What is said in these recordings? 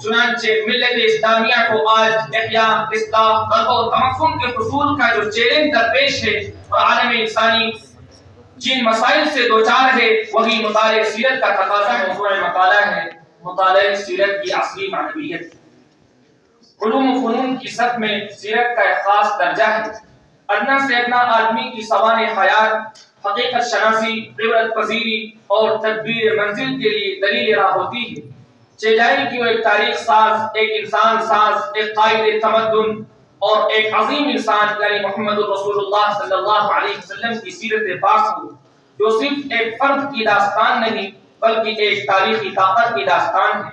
چنانچہ ملت اسلامیہ کو آج احیاء، اصلاح، غلبہ و تمکن کے حصول کا جو چیلنج درپیش ہے اور عالم انسانی جن مسائل سے دوچار ہے وہی مطالعہ سیرت کا تقاضا موضوع مقالہ ہے، مطالعہ سیرت کی اصلی معنویت۔ علوم و فنون کی سطح میں سیرت کا ایک خاص درجہ ہے۔ ادنا سے ادنا آدمی کی سوانح حیات، حقیقت شناسی، عبرت پذیری اور تدبیر منزل کے لیے دلیل راہ ہوتی ہے۔ چیجائی کی وہ ایک تاریخ ساز، ایک انسان ساز، ایک قائد تمدن اور ایک عظیم انسان یعنی محمد رسول اللہ صلی اللہ علیہ وسلم کی سیرت پاک ہو، جو صرف ایک فرد کی داستان نہیں بلکہ ایک تاریخی طاقت کی داستان ہے۔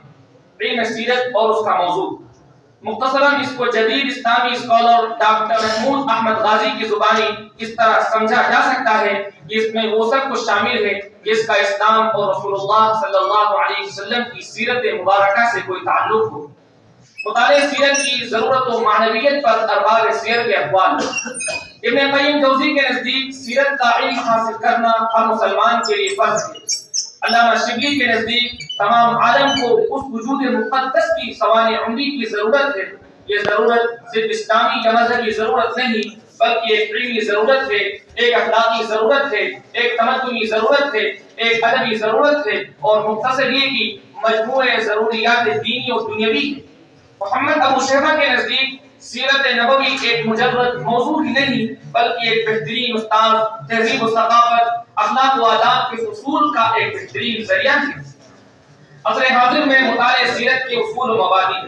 علم سیرت اور اس کا موضوع، مختصراً اس کو جدید اسلامی اسکالر ڈاکٹر محمود احمد غازی کی زبانی اس طرح سمجھا جا سکتا ہے کہ اس میں وہ سب کچھ شامل ہے جس کا اسلام اور رسول اللہ صلی اللہ علیہ وسلم کی سیرت مبارکہ سے کوئی تعلق ہو۔ مطالعہ سیرت کی ضرورت و معنویت پر ارباب سیر کے اقوال۔ ابن قیم جوزی کے نزدیک سیرت کا علم حاصل کرنا ہر مسلمان کے لیے فرض ہے۔ علامہ شبلی کے نزدیک تمام عالم کو اس وجود مقدس کی سوانح عمری کی ضرورت ہے۔ یہ ضرورت صرف اسلامی یا مذہبی ضرورت نہیں بلکہ ایک علمی ضرورت ہے، ایک اخلاقی ضرورت ہے، ایک تمدنی ضرورت ہے، ایک ادبی ضرورت ہے اور مختصر یہ کہ مجموعہ ضروریات دینی اور دنیاوی ہے۔ محمد ابو شیبہ کے نزدیک سیرت نبوی ایک مجرد موضوع ہی نہیں بلکہ ایک بہترین استاد، تہذیب و ثقافت، اخلاق و آداب کے حصول کا ایک بہترین ذریعہ ہے۔ عصر حاضر میں مطالعہ سیرت کے اصول و مبادئ،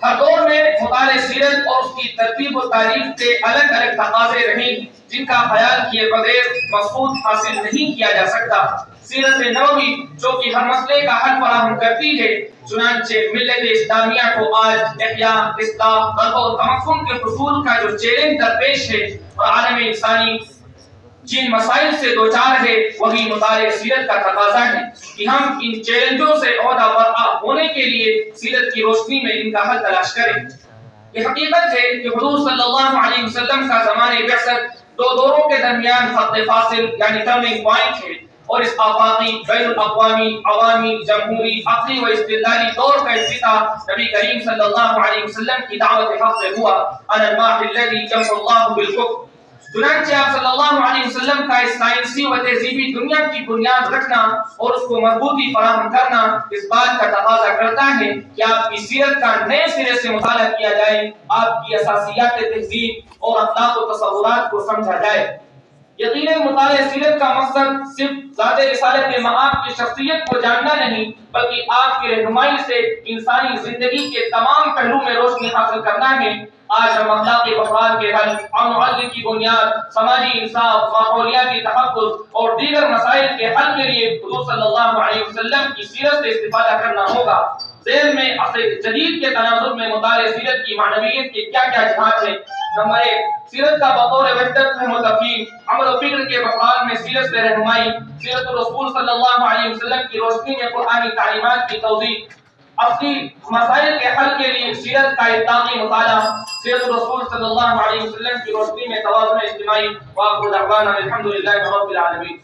ہر دور میں مطالعہ سیرت اور اس کی ترتیب و تعریف کے الگ الگ تقاضے رہے جن کا خیال کیے بغیر مقصود حاصل نہیں کیا جا سکتا۔ سیرت نبوی جو کہ ہر مسئلے کا حل فراہم کرتی ہے، چنانچہ ملت اسلامیہ کو آج احیاء، اصلاح، غلبہ و تمکن کے حصول کا جو چیلنج درپیش ہے اور عالم انسانی جن مسائل سے دوچار ہے وہی مطالعہ سیرت کا تقاضا ہے کہ ہم ان چیلنجوں سے عہدہ برآ ہونے کے لیے سیرت کی روشنی میں ان کا حل تلاش کریں۔ یہ حقیقت ہے کہ حضور صلی اللہ علیہ وسلم کا زمانہ بعثت دو دوروں کے درمیان خط فاصل یعنی ٹرننگ پوائنٹ ہے اور اس آفاقی، بین الاقوامی، عوامی، جمہوری، عقلی و استدلالی دور کا افتتاح نبی کریم صلی اللہ علیہ وسلم کی دعوت حق سے ہوا۔ انا الماحی الذی جمع اللہ بالکفر۔ چنانچہ آپ صلی اللہ علیہ وسلم کا اس سائنسی و تہذیبی دنیا کی بنیاد رکھنا اور اس کو مضبوطی فراہم کرنا اس بات کا تقاضا کرتا ہے کہ آپ کی سیرت کا نئے سرے سے مطالعہ کیا جائے، آپ کی اساسیات تہذیب اور اخلاق و تصورات کو سمجھا جائے۔ یقیناً مطالعہ سیرت کا مقصد صرف ذات رسالت مآب کی شخصیت کو جاننا نہیں بلکہ آپ کی رہنمائی سے انسانی زندگی کے تمام پہلو میں روشنی حاصل کرنا ہے۔ آج ہم اخلاقی بحران کے حل، امن و عدل کی بنیاد، سماجی انصاف، ماحولیاتی تحفظ اور دیگر مسائل کے حل کے لیے حضور صلی اللہ علیہ وسلم کی سیرت سے استفادہ کرنا ہوگا۔ ذیل میں عصر جدید کے تناظر میں مطالعہ سیرت کی معنویت کے کیا کیا جہات ہیں؟ نمبر 1، سیرت کا بطور وحدت فہم و تفہیم، عمل و فکر کے بحران میں سیرت سے رہنمائی، سیرت الرسول صلی اللہ علیہ وسلم کی روشنی میں قرآنی تعلیمات کی توضیح، اصلی مسائل کے حل کے لیے سیرت کا اطلاقی مطالعہ، سیرت الرسول صلی اللہ علیہ وسلم کی روشنی میں توازن اجتماعی۔ وآخر دعوانا الحمد للہ رب العالمین۔